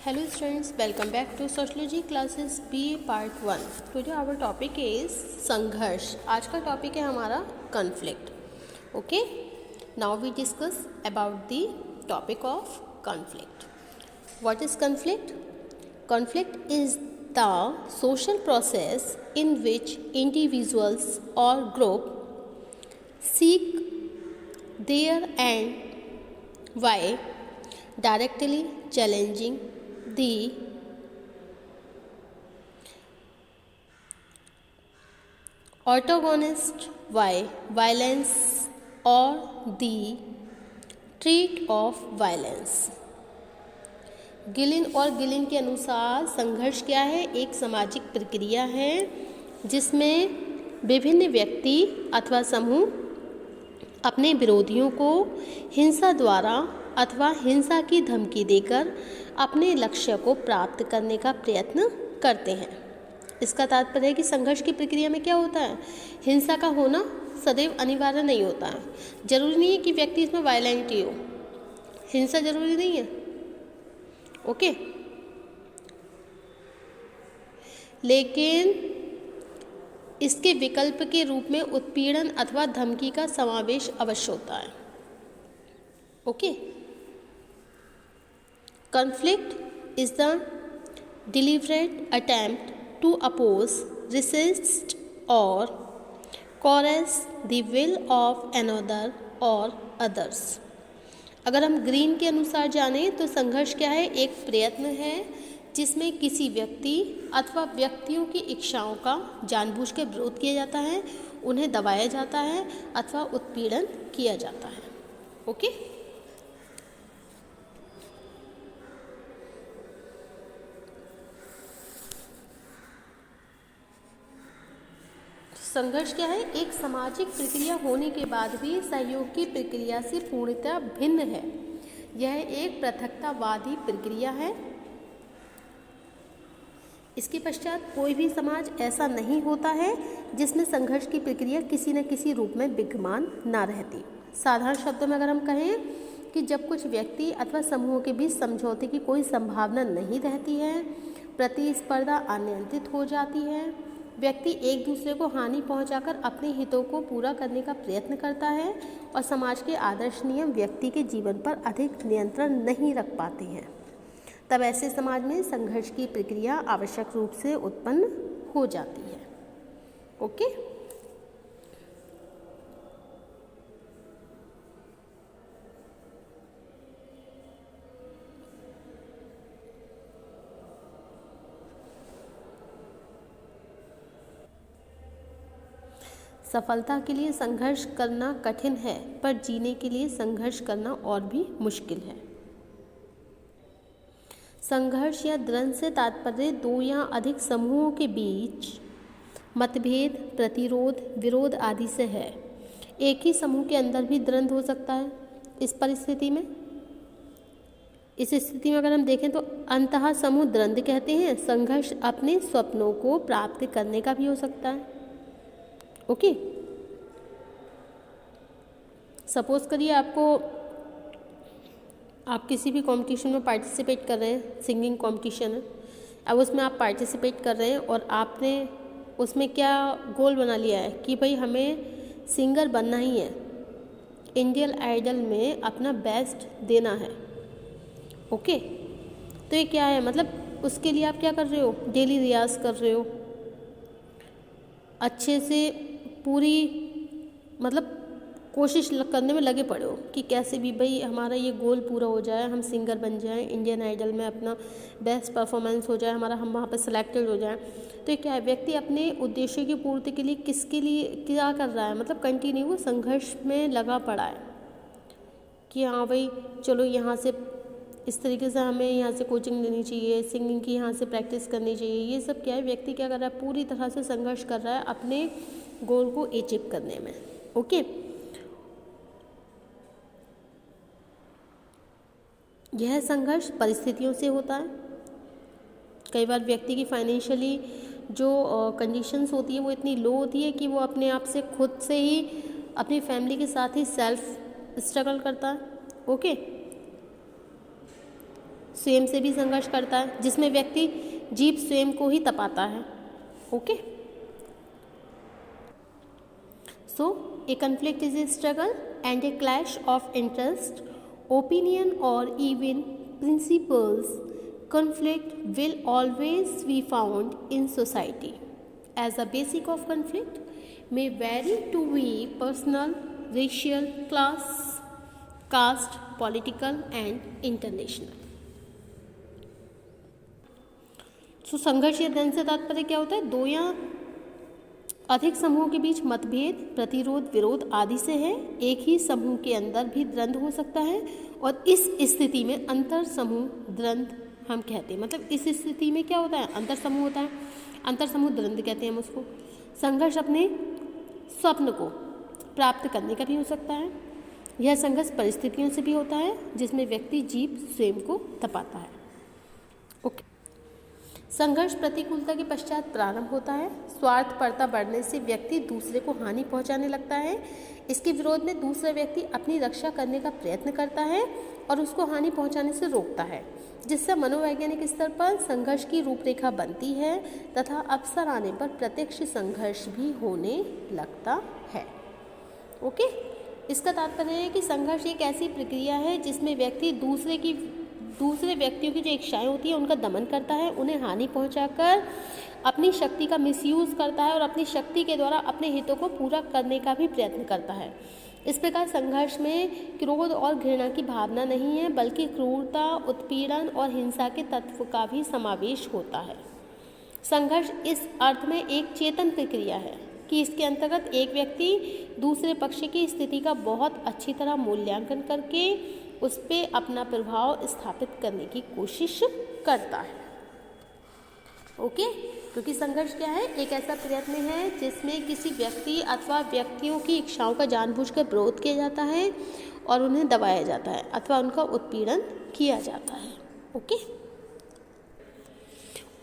Hello students, welcome back to Sociology classes BA Part 1. Today our topic is संघर्ष. आज का topic है हमारा conflict. Okay? Now we discuss about the topic of conflict. What is conflict? Conflict is the social process in which individuals or group seek their and why directly challenging the antagonist why violence or the trait of violence. Gillin और Gillin के अनुसार संघर्ष क्या है? एक सामाजिक प्रक्रिया है जिसमें विभिन्न व्यक्ति अथवा समूह अपने विरोधियों को हिंसा द्वारा अथवा हिंसा की धमकी देकर अपने लक्ष्य को प्राप्त करने का प्रयत्न करते हैं. इसका तात्पर्य है कि संघर्ष की प्रक्रिया में क्या होता है? हिंसा का होना सदैव अनिवार्य नहीं होता है. जरूरी नहीं है कि व्यक्ति इसमें वायलेंट ही हो. हिंसा जरूरी नहीं है. ओके. लेकिन इसके विकल्प के रूप में उत्पीड़न अथवा धमकी का समावेश अवश्य होता है. Okay. Conflict is the deliberate attempt to oppose, resist or coerce the will of another or others. अगर हम ग्रीन के अनुसार जानें तो संघर्ष क्या है? एक प्रयत्न है जिसमें किसी व्यक्ति अथवा व्यक्तियों की इच्छाओं का जानबूझ के विरोध किया जाता है, उन्हें दबाया जाता है अथवा उत्पीड़न किया जाता है. ओके. संघर्ष क्या है? एक सामाजिक प्रक्रिया होने के बाद भी सहयोग की प्रक्रिया से पूर्णतः भिन्न है. यह एक पृथकतावादी प्रक्रिया है. इसके पश्चात कोई भी समाज ऐसा नहीं होता है जिसमें संघर्ष की प्रक्रिया किसी न किसी रूप में विद्यमान ना रहती. साधारण शब्दों में अगर हम कहें कि जब कुछ व्यक्ति अथवा समूहों के बीच समझौते की कोई संभावना नहीं रहती है, प्रतिस्पर्धा अनियंत्रित हो जाती है, व्यक्ति एक दूसरे को हानि पहुंचाकर अपने हितों को पूरा करने का प्रयत्न करता है और समाज के आदर्श नियम व्यक्ति के जीवन पर अधिक नियंत्रण नहीं रख पाते हैं, तब ऐसे समाज में संघर्ष की प्रक्रिया आवश्यक रूप से उत्पन्न हो जाती है. ओके. सफलता के लिए संघर्ष करना कठिन है, पर जीने के लिए संघर्ष करना और भी मुश्किल है. संघर्ष या द्वंद्व से तात्पर्य दो या अधिक समूहों के बीच मतभेद, प्रतिरोध, विरोध आदि से है. एक ही समूह के अंदर भी द्वंद्व हो सकता है. इस स्थिति में अगर हम देखें तो अंतः समूह द्वंद्व कहते हैं. संघर्ष अपने स्वप्नों को प्राप्त करने का भी हो सकता है. ओके. सपोज करिए आप किसी भी कंपटीशन में पार्टिसिपेट कर रहे हैं. सिंगिंग कंपटीशन है. अब उसमें आप पार्टिसिपेट कर रहे हैं और आपने उसमें क्या गोल बना लिया है कि भाई हमें सिंगर बनना ही है, इंडियन आइडल में अपना बेस्ट देना है. ओके. तो ये क्या है? मतलब उसके लिए आप क्या कर रहे हो? डेली रियाज कर रहे हो, अच्छे से पूरी मतलब कोशिश करने में लगे पड़े हो कि कैसे भी भाई हमारा ये गोल पूरा हो जाए, हम सिंगर बन जाएं, इंडियन आइडल में अपना बेस्ट परफॉर्मेंस हो जाए, हम वहाँ पर सिलेक्टेड हो जाएं. तो ये क्या है? व्यक्ति अपने उद्देश्य की पूर्ति के लिए किसके लिए क्या कर रहा है? मतलब कंटिन्यू संघर्ष में लगा पड़ा है कि हाँ भाई चलो यहाँ से इस तरीके से हमें यहाँ से कोचिंग लेनी चाहिए, सिंगिंग की यहाँ से प्रैक्टिस करनी चाहिए. ये सब क्या है? व्यक्ति क्या कर रहा है? पूरी तरह से संघर्ष कर रहा है अपने गोल को अचीव करने में. ओके. यह संघर्ष परिस्थितियों से होता है. कई बार व्यक्ति की फाइनेंशियली जो कंडीशंस होती है वो इतनी लो होती है कि वो अपने आप से खुद से ही अपनी फैमिली के साथ ही सेल्फ स्ट्रगल करता है. ओके. स्वयं से भी संघर्ष करता है, जिसमें व्यक्ति जीव स्वयं को ही तपाता है। Okay, so a conflict is a struggle and a clash of interest, opinion और even principles. Conflict will always be found in society. As the basic of conflict may vary to be personal, racial, class, caste, political and international. So संघर्ष या द्वंद्व से तात्पर्य क्या होता है? दो या अधिक समूहों के बीच मतभेद, प्रतिरोध, विरोध आदि से है। एक ही समूह के अंदर भी द्वंद्व हो सकता है और इस स्थिति में अंतर समूह द्वंद्व हम कहते हैं। मतलब इस स्थिति में क्या होता है? अंतर समूह होता है, अंतर समूह द्वंद्व कहते हैं हम उसको। संघर्ष अपने स्वप्न को प्राप्त करने का भी हो सकता है। यह संघर्ष परिस्थितियों से भी होता है जिसमें व्यक्ति जीव स्वयं को तपाता है। ओके, संघर्ष प्रतिकूलता के पश्चात प्रारंभ होता है। स्वार्थपरता बढ़ने से व्यक्ति दूसरे को हानि पहुंचाने लगता है। इसके विरोध में दूसरा व्यक्ति अपनी रक्षा करने का प्रयत्न करता है और उसको हानि पहुंचाने से रोकता है, जिससे मनोवैज्ञानिक स्तर पर संघर्ष की रूपरेखा बनती है तथा अवसर आने पर प्रत्यक्ष संघर्ष भी होने लगता है। ओके, इसका तात्पर्य है कि संघर्ष एक ऐसी प्रक्रिया है जिसमें व्यक्ति दूसरे व्यक्तियों की जो इच्छाएं होती हैं उनका दमन करता है, उन्हें हानि पहुंचाकर अपनी शक्ति का मिसयूज़ करता है और अपनी शक्ति के द्वारा अपने हितों को पूरा करने का भी प्रयत्न करता है। इस प्रकार संघर्ष में क्रोध और घृणा की भावना नहीं है, बल्कि क्रूरता, उत्पीड़न और हिंसा के तत्व का भी समावेश होता है। संघर्ष इस अर्थ में एक चेतन प्रक्रिया है कि इसके अंतर्गत एक व्यक्ति दूसरे पक्ष की स्थिति का बहुत अच्छी तरह मूल्यांकन करके उस पर अपना प्रभाव स्थापित करने की कोशिश करता है। ओके, क्योंकि संघर्ष क्या है? एक ऐसा प्रयत्न है जिसमें किसी व्यक्ति अथवा व्यक्तियों की इच्छाओं का जानबूझकर विरोध किया जाता है और उन्हें दबाया जाता है अथवा उनका उत्पीड़न किया जाता है।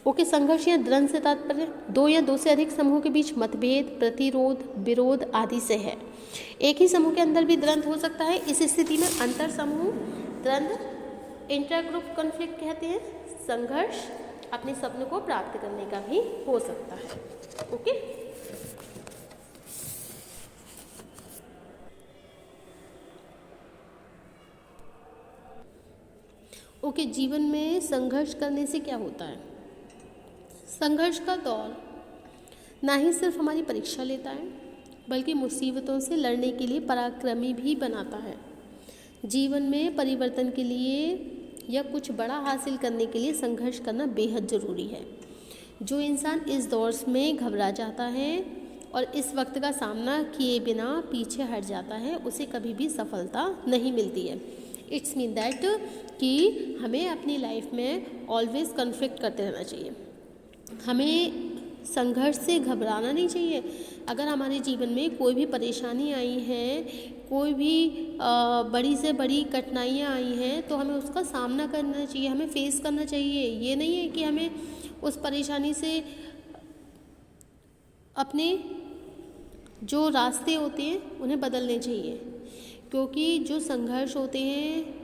ओके, संघर्ष या द्वंद्व से तात्पर्य दो या दो से अधिक समूहों के बीच मतभेद, प्रतिरोध, विरोध आदि से है। एक ही समूह के अंदर भी द्वंद्व हो सकता है। इस स्थिति में अंतर समूह द्वंद्व इंट्राग्रुप कॉन्फ्लिक्ट कहते हैं। संघर्ष अपने सपनों को प्राप्त करने का भी हो सकता है। ओके, ओके, जीवन में संघर्ष करने से क्या होता है? संघर्ष का दौर ना ही सिर्फ हमारी परीक्षा लेता है, बल्कि मुसीबतों से लड़ने के लिए पराक्रमी भी बनाता है। जीवन में परिवर्तन के लिए या कुछ बड़ा हासिल करने के लिए संघर्ष करना बेहद ज़रूरी है। जो इंसान इस दौर में घबरा जाता है और इस वक्त का सामना किए बिना पीछे हट जाता है, उसे कभी भी सफलता नहीं मिलती है। इट्स मीन दैट कि हमें अपनी लाइफ में ऑलवेज कॉन्फ्लिक्ट करते रहना चाहिए। हमें संघर्ष से घबराना नहीं चाहिए। अगर हमारे जीवन में कोई भी परेशानी आई है, कोई भी बड़ी से बड़ी कठिनाइयाँ आई हैं, तो हमें उसका सामना करना चाहिए, हमें फेस करना चाहिए। ये नहीं है कि हमें उस परेशानी से अपने जो रास्ते होते हैं उन्हें बदलने चाहिए, क्योंकि जो संघर्ष होते हैं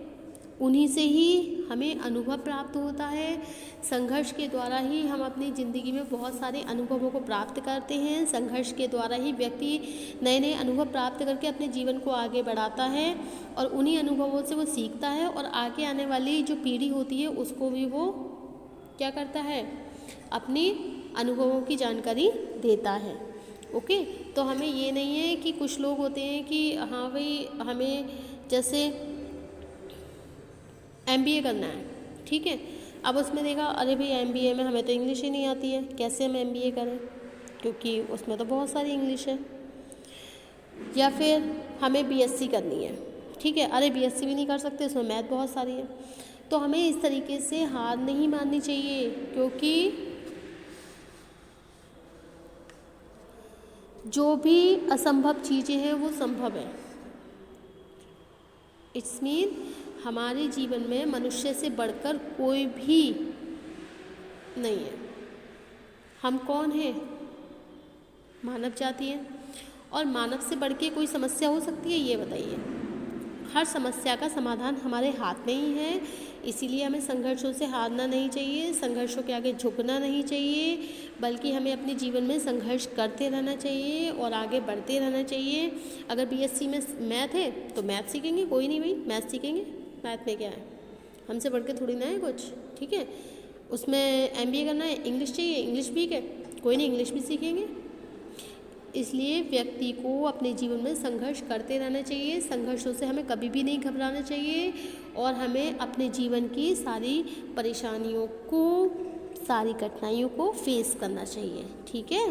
उन्हीं से ही हमें अनुभव प्राप्त होता है। संघर्ष के द्वारा ही हम अपनी ज़िंदगी में बहुत सारे अनुभवों को प्राप्त करते हैं। संघर्ष के द्वारा ही व्यक्ति नए नए अनुभव प्राप्त करके अपने जीवन को आगे बढ़ाता है और उन्हीं अनुभवों से वो सीखता है और आगे आने वाली जो पीढ़ी होती है उसको भी वो क्या करता है? अपने अनुभवों की जानकारी देता है। ओके, तो हमें ये नहीं है कि कुछ लोग होते हैं कि हाँ भाई हमें जैसे MBA करना है, ठीक है, अब उसमें देखा अरे भाई MBA में हमें तो इंग्लिश ही नहीं आती है, कैसे हम MBA करें, क्योंकि उसमें तो बहुत सारी इंग्लिश है। या फिर हमें BSc करनी है, ठीक है, अरे BSc भी नहीं कर सकते, उसमें मैथ बहुत सारी है। तो हमें इस तरीके से हार नहीं माननी चाहिए, क्योंकि जो भी असंभव चीज़ें हैं वो संभव है। इट्स मीन हमारे जीवन में मनुष्य से बढ़कर कोई भी नहीं है। हम कौन हैं? मानव जाति है। और मानव से बढ़ के कोई समस्या हो सकती है? ये बताइए। हर समस्या का समाधान हमारे हाथ में ही है। इसीलिए हमें संघर्षों से हारना नहीं चाहिए, संघर्षों के आगे झुकना नहीं चाहिए, बल्कि हमें अपने जीवन में संघर्ष करते रहना चाहिए और आगे बढ़ते रहना चाहिए। अगर बीएससी में मैथ है तो मैथ सीखेंगे, कोई नहीं भाई, मैथ सीखेंगे, मैथ में क्या है, हमसे बढ़ के थोड़ी ना है कुछ, ठीक है। उसमें एमबीए करना है, इंग्लिश चाहिए, इंग्लिश भी है, कोई नहीं, इंग्लिश भी सीखेंगे। इसलिए व्यक्ति को अपने जीवन में संघर्ष करते रहना चाहिए, संघर्षों से हमें कभी भी नहीं घबराना चाहिए और हमें अपने जीवन की सारी परेशानियों को, सारी कठिनाइयों को फेस करना चाहिए, ठीक है।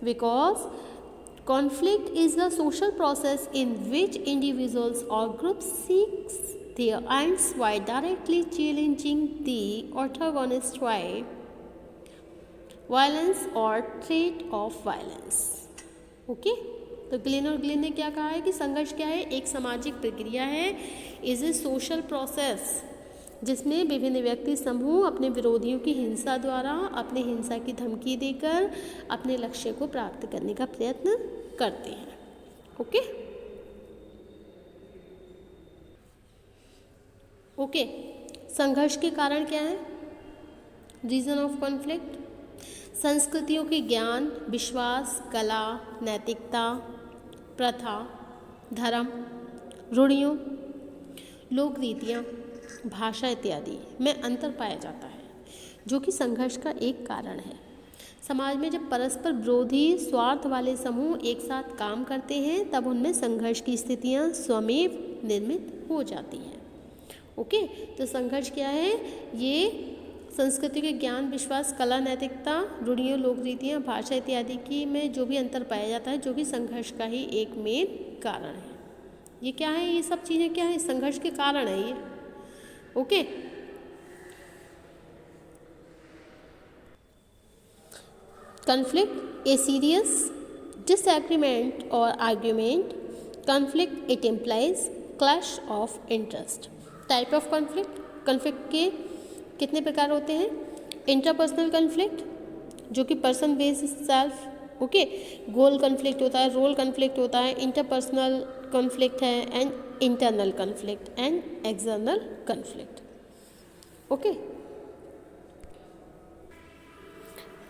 Because conflict is a social process in which individuals or groups seek their ends while directly challenging the antagonist by violence or threat of violence. Okay, तो ग्लिन और ग्लिन ने क्या कहा है कि संघर्ष क्या है, एक सामाजिक प्रक्रिया है, इज ए सोशल प्रोसेस जिसमें विभिन्न व्यक्ति समूह अपने विरोधियों की हिंसा द्वारा, अपने हिंसा की धमकी देकर अपने लक्ष्य को प्राप्त करने का प्रयत्न करते हैं। ओके ओके, संघर्ष के कारण क्या है, रीजन ऑफ कॉन्फ्लिक्ट, संस्कृतियों के ज्ञान, विश्वास, कला, नैतिकता, प्रथा, धर्म, रूढ़ियों, लोक रीतियाँ, भाषा इत्यादि में अंतर पाया जाता है, जो कि संघर्ष का एक कारण है। समाज में जब परस्पर विरोधी स्वार्थ वाले समूह एक साथ काम करते हैं तब उनमें संघर्ष की स्थितियां स्वमेव निर्मित हो जाती हैं। ओके, तो संघर्ष क्या है, ये संस्कृति के ज्ञान, विश्वास, कला, नैतिकता, रूढ़ियों, लोक रीतियाँ, भाषा इत्यादि की में जो भी अंतर पाया जाता है, जो कि संघर्ष का ही एक मेन कारण है। ये क्या है, ये सब चीज़ें क्या है, संघर्ष के कारण है ये। Okay, conflict, a serious disagreement or argument. Conflict, it implies clash of interest. Type of conflict, conflict के कितने प्रकार होते हैं, इंटरपर्सनल कन्फ्लिक्ट जो कि पर्सन बेस्ड सेल्फ, ओके, गोल कन्फ्लिक्ट होता है, रोल कन्फ्लिक्ट होता है, इंटरपर्सनल कन्फ्लिक्ट है, and internal conflict and external conflict. Okay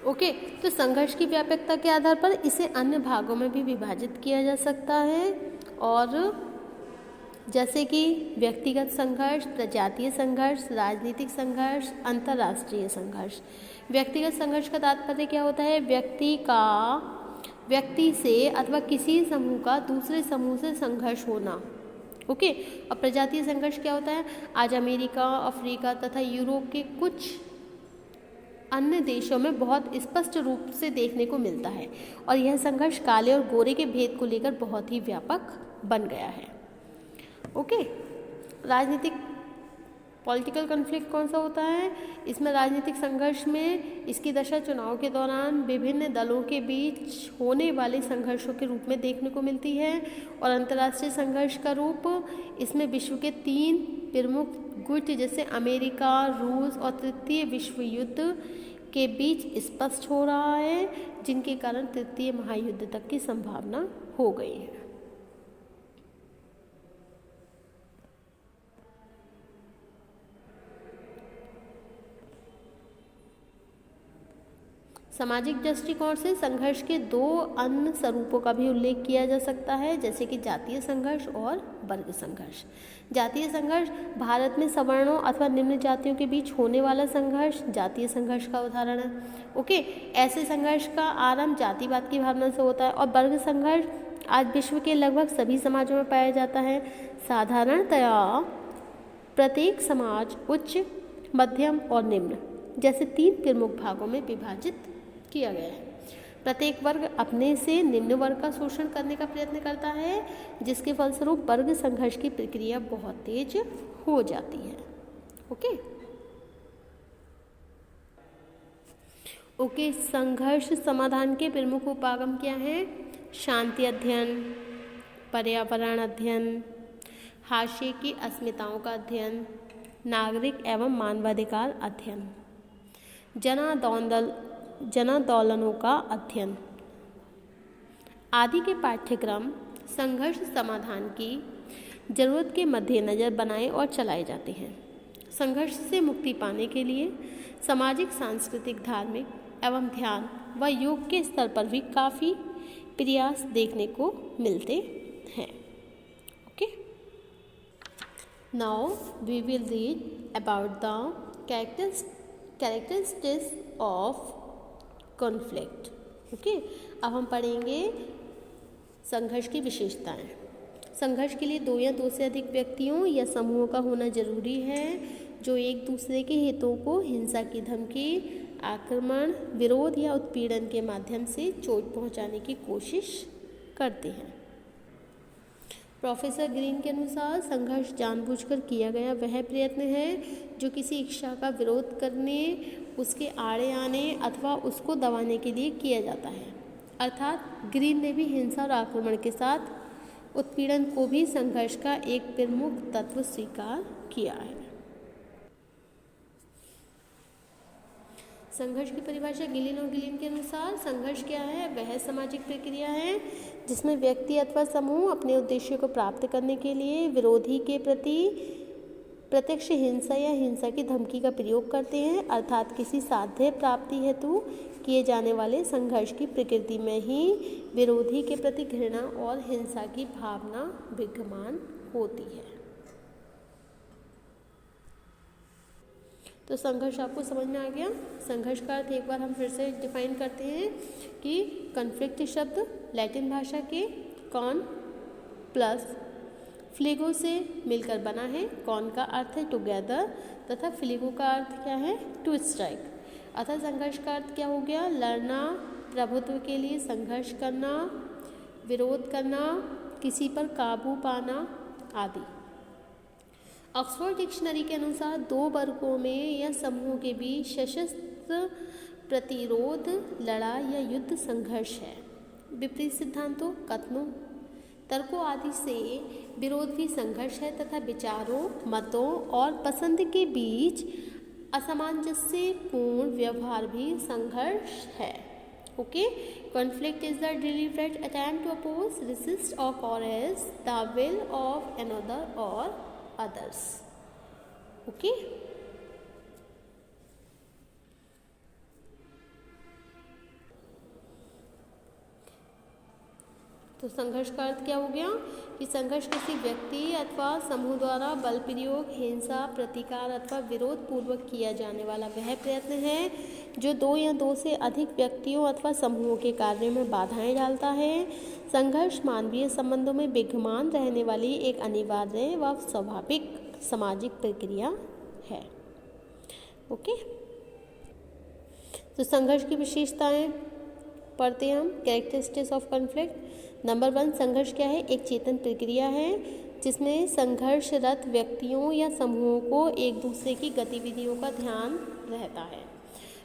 okay, तो संघर्ष की व्यापकता के आधार पर इसे अन्य भागों में भी विभाजित किया जा सकता है, और जैसे कि व्यक्तिगत संघर्ष, जातीय संघर्ष, राजनीतिक संघर्ष, अंतर्राष्ट्रीय संघर्ष। व्यक्तिगत संघर्ष का तात्पर्य क्या होता है, व्यक्ति से अथवा किसी समूह का दूसरे समूह से संघर्ष होना। ओके, और प्रजातीय संघर्ष क्या होता है, आज अमेरिका, अफ्रीका तथा यूरोप के कुछ अन्य देशों में बहुत स्पष्ट रूप से देखने को मिलता है, और यह संघर्ष काले और गोरे के भेद को लेकर बहुत ही व्यापक बन गया है। ओके, राजनीतिक पॉलिटिकल कन्फ्लिक्ट कौन सा होता है, इसमें राजनीतिक संघर्ष में इसकी दशा चुनाव के दौरान विभिन्न दलों के बीच होने वाले संघर्षों के रूप में देखने को मिलती है, और अंतर्राष्ट्रीय संघर्ष का रूप इसमें विश्व के 3 प्रमुख गुट जैसे अमेरिका, रूस और तृतीय विश्व युद्ध के बीच स्पष्ट हो रहा है, जिनके कारण तृतीय महायुद्ध तक की संभावना हो गई है। सामाजिक दृष्टिकोण से संघर्ष के 2 अन्य स्वरूपों का भी उल्लेख किया जा सकता है, जैसे कि जातीय संघर्ष और वर्ग संघर्ष। जातीय संघर्ष भारत में सवर्णों अथवा निम्न जातियों के बीच होने वाला संघर्ष जातीय संघर्ष का उदाहरण है। ओके, ऐसे संघर्ष का आरंभ जातिवाद की भावना से होता है, और वर्ग संघर्ष आज विश्व के लगभग सभी समाजों में पाया जाता है। साधारणतया प्रत्येक समाज उच्च, मध्यम और निम्न जैसे 3 प्रमुख भागों में विभाजित किया गया है। प्रत्येक वर्ग अपने से निम्न वर्ग का शोषण करने का प्रयत्न करता है, जिसके फलस्वरूप वर्ग संघर्ष की प्रक्रिया बहुत तेज हो जाती है। ओके ओके, संघर्ष समाधान के प्रमुख उपागम क्या हैं, शांति अध्ययन, पर्यावरण अध्ययन, हाशिए की अस्मिताओं का अध्ययन, नागरिक एवं मानवाधिकार अध्ययन, जनांदोलनों का अध्ययन आदि के पाठ्यक्रम संघर्ष समाधान की जरूरत के मद्देनजर बनाए और चलाए जाते हैं। संघर्ष से मुक्ति पाने के लिए सामाजिक, सांस्कृतिक, धार्मिक एवं ध्यान व योग के स्तर पर भी काफ़ी प्रयास देखने को मिलते हैं। Okay, now we will read about the characteristics of conflict. Okay, अब हम पढ़ेंगे संघर्ष की विशेषताएं। संघर्ष के लिए 2 या 2 से अधिक व्यक्तियों या समूहों का होना जरूरी है जो एक दूसरे के हितों को हिंसा की धमकी, आक्रमण, विरोध या उत्पीड़न के माध्यम से चोट पहुंचाने की कोशिश करते हैं। प्रोफेसर ग्रीन के अनुसार संघर्ष जानबूझकर किया गया वह प्रयत्न है जो किसी इच्छा का विरोध करने, उसके आड़े आने अथवा उसको दबाने के लिए किया जाता है। अर्थात ग्रीन ने भी हिंसा और आक्रमण के साथ उत्पीड़न को भी संघर्ष का एक प्रमुख तत्व स्वीकार किया है। संघर्ष की परिभाषा गिलिन और गिलिन के अनुसार संघर्ष क्या है? वह सामाजिक प्रक्रिया है जिसमें व्यक्ति अथवा समूह अपने उद्देश्य को प्राप्त करने के लिए विरोधी के प्रति प्रत्यक्ष हिंसा या हिंसा की धमकी का प्रयोग करते हैं। अर्थात किसी साध्य प्राप्ति हेतु किए जाने वाले संघर्ष की प्रकृति में ही विरोधी के प्रति घृणा और हिंसा की भावना विद्यमान होती है। तो संघर्ष आपको समझ में आ गया। संघर्ष का अर्थ एक बार हम फिर से डिफाइन करते हैं कि कॉन्फ्लिक्ट शब्द लैटिन भाषा के कॉन प्लस फ्लिगो से मिलकर बना है। कॉन का अर्थ है टुगेदर तथा फ्लिगो का अर्थ क्या है? To strike. अतः संघर्ष का अर्थ क्या हो गया? लड़ना, प्रभुत्व के लिए संघर्ष करना, विरोध करना, किसी पर काबू पाना आदि। ऑक्सफोर्ड डिक्शनरी के अनुसार 2 वर्गों में या समूहों के बीच सशस्त्र प्रतिरोध, लड़ाई या युद्ध संघर्ष है। विपरीत सिद्धांतों, कथनों, तर्कों आदि से विरोध भी संघर्ष है तथा विचारों, मतों और पसंद के बीच असामंजस्यपूर्ण व्यवहार भी संघर्ष है। Okay, conflict is the deliberate attempt to oppose, resist or coerce the will of another or others. Okay. तो संघर्ष का अर्थ क्या हो गया कि संघर्ष किसी व्यक्ति अथवा समूह द्वारा बल प्रयोग, हिंसा, प्रतिकार अथवा विरोध पूर्वक किया जाने वाला वह प्रयत्न है जो 2 या 2 से अधिक व्यक्तियों अथवा समूहों के कार्य में बाधाएं डालता है। संघर्ष मानवीय संबंधों में विद्यमान रहने वाली एक अनिवार्य व स्वाभाविक सामाजिक प्रक्रिया है। ओके, तो संघर्ष की विशेषताएं पढ़ते हैं हम। Characteristics of conflict. नंबर 1, संघर्ष क्या है? एक चेतन प्रक्रिया है जिसमें संघर्षरत व्यक्तियों या समूहों को एक दूसरे की गतिविधियों का ध्यान रहता है।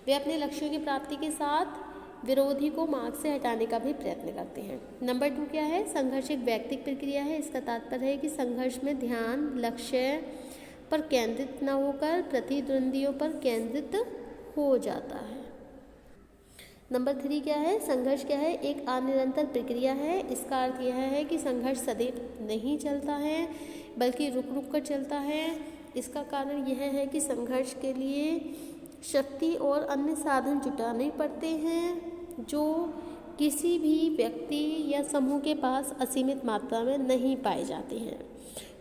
वे अपने लक्ष्यों की प्राप्ति के साथ विरोधी को मार्ग से हटाने का भी प्रयत्न करते हैं। नंबर 2 क्या है? संघर्ष एक व्यक्तिक प्रक्रिया है। इसका तात्पर्य है कि संघर्ष में ध्यान लक्ष्य पर केंद्रित न होकर प्रतिद्वंदियों पर केंद्रित हो जाता है। नंबर 3 क्या है? संघर्ष क्या है? एक अनिरंतर प्रक्रिया है। इसका अर्थ यह है कि संघर्ष सदैव नहीं चलता है बल्कि रुक रुक कर चलता है। इसका कारण यह है कि संघर्ष के लिए शक्ति और अन्य साधन जुटाने पड़ते हैं जो किसी भी व्यक्ति या समूह के पास असीमित मात्रा में नहीं पाए जाते हैं।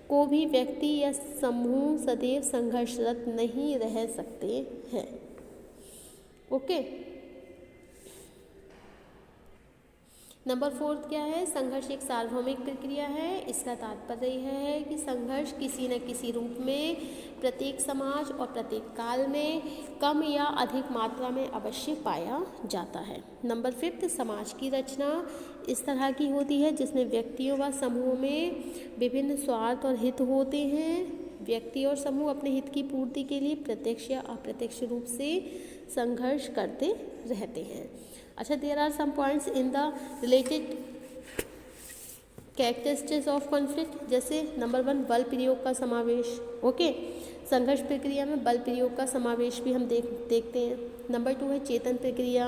कोई भी व्यक्ति या समूह सदैव संघर्षरत नहीं रह सकते हैं। ओके। नंबर 4 क्या है? संघर्ष एक सार्वभौमिक प्रक्रिया है। इसका तात्पर्य यह है कि संघर्ष किसी न किसी रूप में प्रत्येक समाज और प्रत्येक काल में कम या अधिक मात्रा में अवश्य पाया जाता है। नंबर 5, समाज की रचना इस तरह की होती है जिसमें व्यक्तियों व समूहों में विभिन्न स्वार्थ और हित होते हैं। व्यक्ति और समूह अपने हित की पूर्ति के लिए प्रत्यक्ष या अप्रत्यक्ष रूप से संघर्ष करते रहते हैं। अच्छा, there are some points in the related characteristics of conflict. जैसे नंबर 1, बल प्रयोग का समावेश। ओके, संघर्ष प्रक्रिया में बल प्रयोग का समावेश भी हम देखते हैं। नंबर 2 है चेतन प्रक्रिया।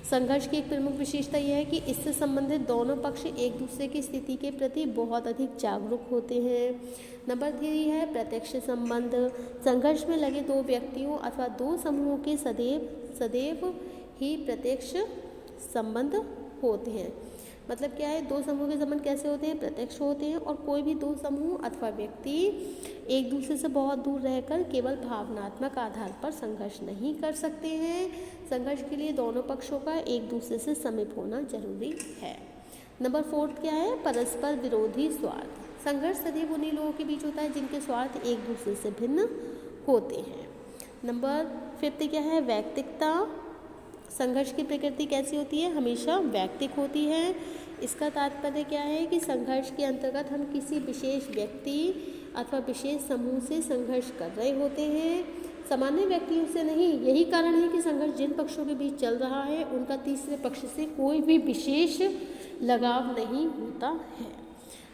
संघर्ष की एक प्रमुख विशेषता यह है कि इससे संबंधित दोनों पक्ष एक दूसरे की स्थिति के प्रति बहुत अधिक जागरूक होते हैं। नंबर 3 है प्रत्यक्ष संबंध। संघर्ष में लगे दो व्यक्तियों अथवा दो समूहों के सदैव ही प्रत्यक्ष संबंध होते हैं। मतलब क्या है, दो समूह के संबंध कैसे होते हैं, प्रत्यक्ष होते हैं। और कोई भी दो समूह अथवा व्यक्ति एक दूसरे से बहुत दूर रहकर केवल भावनात्मक आधार पर संघर्ष नहीं कर सकते हैं। संघर्ष के लिए दोनों पक्षों का एक दूसरे से समीप होना जरूरी है। नंबर 4 क्या है, परस्पर विरोधी स्वार्थ। संघर्ष सदैव उन्हीं लोगों के बीच होता है जिनके स्वार्थ एक दूसरे से भिन्न होते हैं। नंबर 5 क्या है, वैयक्तिकता। संघर्ष की प्रकृति कैसी होती है, हमेशा वैयक्तिक होती है। इसका तात्पर्य क्या है कि संघर्ष के अंतर्गत हम किसी विशेष व्यक्ति अथवा विशेष समूह से संघर्ष कर रहे होते हैं, सामान्य व्यक्तियों से नहीं। यही कारण है कि संघर्ष जिन पक्षों के बीच चल रहा है उनका तीसरे पक्ष से कोई भी विशेष लगाव नहीं होता है।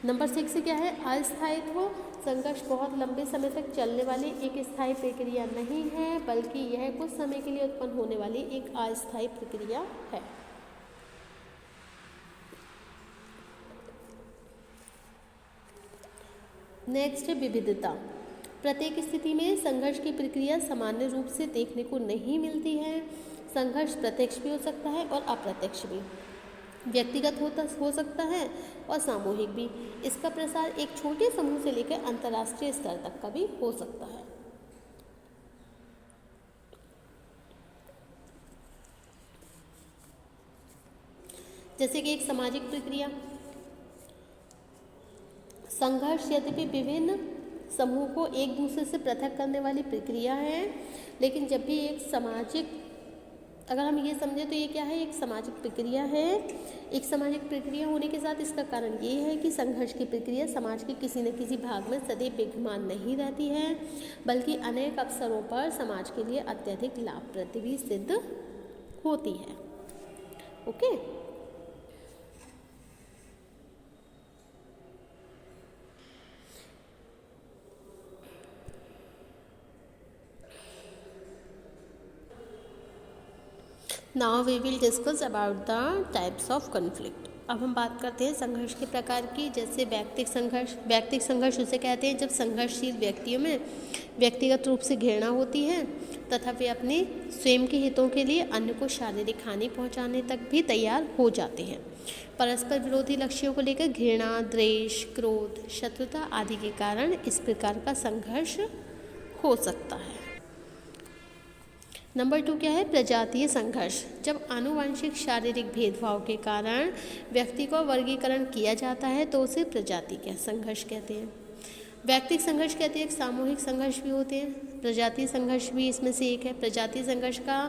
नंबर 6 क्या है, अस्थायित्व। संघर्ष बहुत लंबे समय तक चलने वाली एक स्थायी प्रक्रिया नहीं है, बल्कि यह कुछ समय के लिए उत्पन्न होने वाली एक अस्थायी प्रक्रिया है। नेक्स्ट, विविधता। प्रत्येक स्थिति में संघर्ष की प्रक्रिया सामान्य रूप से देखने को नहीं मिलती है। संघर्ष प्रत्यक्ष भी हो सकता है और अप्रत्यक्ष भी, व्यक्तिगत हो सकता है और सामूहिक भी। इसका प्रसार एक छोटे समूह से लेकर अंतर्राष्ट्रीय स्तर तक का भी हो सकता है। जैसे कि एक सामाजिक प्रक्रिया। संघर्ष यद्यपि विभिन्न समूह को एक दूसरे से पृथक करने वाली प्रक्रिया है, लेकिन जब भी एक सामाजिक, अगर हम ये समझें तो ये क्या है, एक सामाजिक प्रक्रिया है। एक सामाजिक प्रक्रिया होने के साथ इसका कारण ये है कि संघर्ष की प्रक्रिया समाज के किसी न किसी भाग में सदैव विद्यमान नहीं रहती है, बल्कि अनेक अवसरों पर समाज के लिए अत्यधिक लाभप्रद भी सिद्ध होती है। Okay, now we will discuss about the types of conflict. अब हम बात करते हैं संघर्ष के प्रकार की। जैसे व्यक्तिक संघर्ष। व्यक्तिक संघर्ष उसे कहते हैं जब संघर्षशील व्यक्तियों में व्यक्तिगत रूप से घृणा होती है तथा वे अपने स्वयं के हितों के लिए अन्य को शारीरिक हानि पहुंचाने तक भी तैयार हो जाते हैं। परस्पर विरोधी लक्ष्यों को लेकर घृणा, द्वेष, क्रोध, शत्रुता आदि के कारण इस प्रकार का संघर्ष हो सकता है। नंबर 2 क्या है, प्रजातीय संघर्ष। जब आनुवंशिक शारीरिक भेदभाव के कारण व्यक्ति को वर्गीकरण किया जाता है तो उसे प्रजातीय संघर्ष कहते हैं। व्यक्तिक संघर्ष कहते हैं, सामूहिक संघर्ष भी होते हैं, प्रजातीय संघर्ष भी इसमें से एक है। प्रजातीय संघर्ष का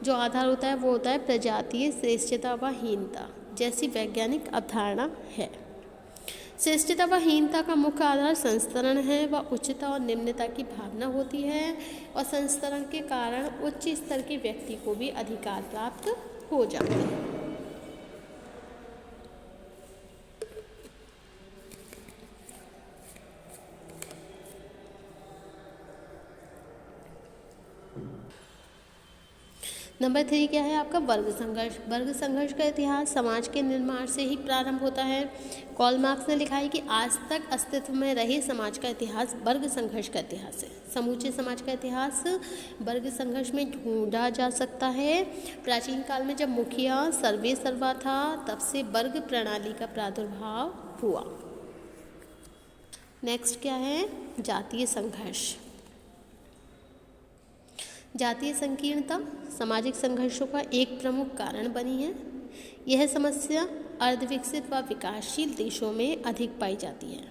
जो आधार होता है वो होता है प्रजातीय श्रेष्ठता व हीनता जैसी वैज्ञानिक अवधारणा है। श्रेष्ठता व हीनता का मुख्य आधार संस्तरण है व उच्चता और निम्नता की भावना होती है, और संस्तरण के कारण उच्च स्तर के व्यक्ति को भी अधिकार प्राप्त हो जाते हैं। नंबर 3 क्या है आपका, वर्ग संघर्ष। वर्ग संघर्ष का इतिहास समाज के निर्माण से ही प्रारंभ होता है। कार्ल मार्क्स ने लिखा है कि आज तक अस्तित्व में रहे समाज का इतिहास वर्ग संघर्ष का इतिहास है। समूचे समाज का इतिहास वर्ग संघर्ष में ढूंढा जा सकता है। प्राचीन काल में जब मुखिया सर्वे सर्वा था तब से वर्ग प्रणाली का प्रादुर्भाव हुआ। नेक्स्ट क्या है, जातीय संघर्ष। जातीय संकीर्णता सामाजिक संघर्षों का एक प्रमुख कारण बनी है। यह समस्या अर्धविकसित व विकासशील देशों में अधिक पाई जाती है।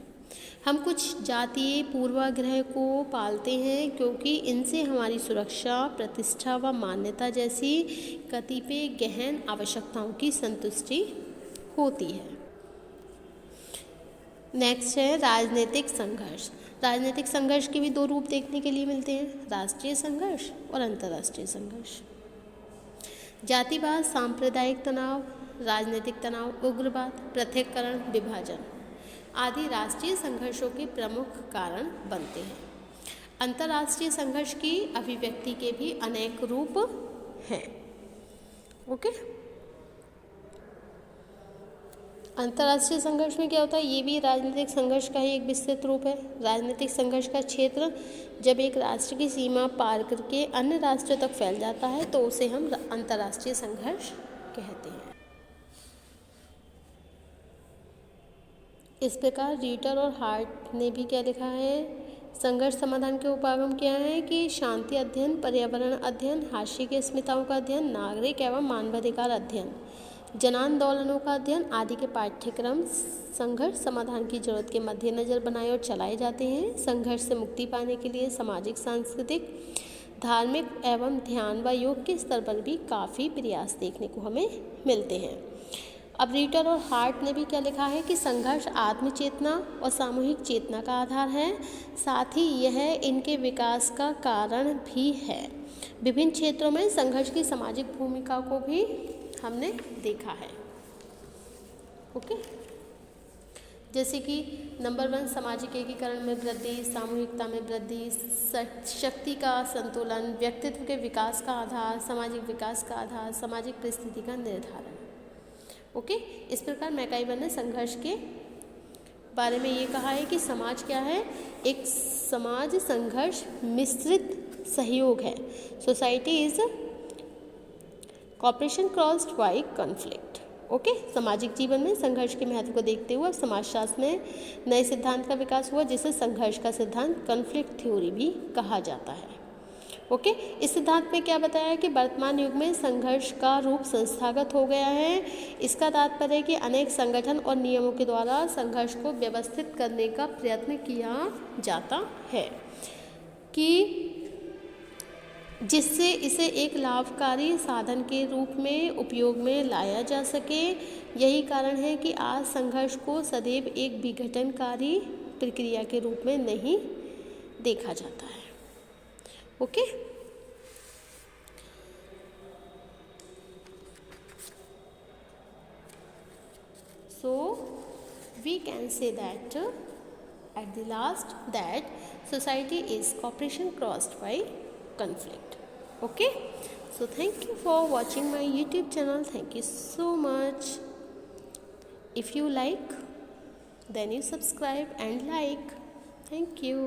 हम कुछ जातीय पूर्वाग्रह को पालते हैं क्योंकि इनसे हमारी सुरक्षा, प्रतिष्ठा व मान्यता जैसी कतिपय गहन आवश्यकताओं की संतुष्टि होती है। नेक्स्ट है राजनीतिक संघर्ष। राजनीतिक संघर्ष के भी 2 रूप देखने के लिए मिलते हैं, राष्ट्रीय संघर्ष और अंतर्राष्ट्रीय संघर्ष। जातिवाद, सांप्रदायिक तनाव, राजनीतिक तनाव, उग्रवाद, पृथक्करण, विभाजन आदि राष्ट्रीय संघर्षों के प्रमुख कारण बनते हैं। अंतर्राष्ट्रीय संघर्ष की अभिव्यक्ति के भी अनेक रूप हैं। ओके। अंतर्राष्ट्रीय संघर्ष में क्या होता है, ये भी राजनीतिक संघर्ष का ही एक विस्तृत रूप है। राजनीतिक संघर्ष का क्षेत्र जब एक राष्ट्र की सीमा पार करके अन्य राष्ट्र तक फैल जाता है तो उसे हम अंतर्राष्ट्रीय संघर्ष कहते हैं। इस प्रकार रीटर और हार्ट ने भी क्या लिखा है, संघर्ष समाधान के उपागम क्या है कि शांति अध्ययन, पर्यावरण अध्ययन, हास्य की अस्मिताओं का अध्ययन, नागरिक एवं मानवाधिकार अध्ययन, जन आंदोलनों का अध्ययन आदि के पाठ्यक्रम संघर्ष समाधान की जरूरत के मद्देनजर बनाए और चलाए जाते हैं। संघर्ष से मुक्ति पाने के लिए सामाजिक, सांस्कृतिक, धार्मिक एवं ध्यान व योग के स्तर पर भी काफ़ी प्रयास देखने को हमें मिलते हैं। अब रीटर और हार्ट ने भी क्या लिखा है कि संघर्ष आत्म चेतना और सामूहिक चेतना का आधार है, साथ ही यह इनके विकास का कारण भी है। विभिन्न क्षेत्रों में संघर्ष की सामाजिक भूमिका को भी हमने देखा है। ओके, जैसे कि नंबर 1 सामाजिक एकीकरण में वृद्धि, सामूहिकता में वृद्धि, शक्ति का संतुलन, व्यक्तित्व के विकास का आधार, सामाजिक विकास का आधार, सामाजिक परिस्थिति का निर्धारण। ओके, इस प्रकार मैकाइवर ने संघर्ष के बारे में ये कहा है कि समाज क्या है, एक समाज संघर्ष मिश्रित सहयोग है। Society is cooperation crossed by conflict. Okay, सामाजिक जीवन में संघर्ष के महत्व को देखते हुए समाजशास्त्र में नए सिद्धांत का विकास हुआ जिसे संघर्ष का सिद्धांत, कॉन्फ्लिक्ट थ्योरी भी कहा जाता है। ओके, इस सिद्धांत में क्या बताया है कि वर्तमान युग में संघर्ष का रूप संस्थागत हो गया है। इसका तात्पर्य है कि अनेक संगठन और नियमों के द्वारा संघर्ष को व्यवस्थित करने का प्रयत्न किया जाता है कि जिससे इसे एक लाभकारी साधन के रूप में उपयोग में लाया जा सके। यही कारण है कि आज संघर्ष को सदैव एक विघटनकारी प्रक्रिया के रूप में नहीं देखा जाता है। Okay, so we can say that at the last that society is cooperation crossed by conflict. Okay, so thank you for watching my YouTube channel. Thank you so much. If you like, then you subscribe and like. Thank you.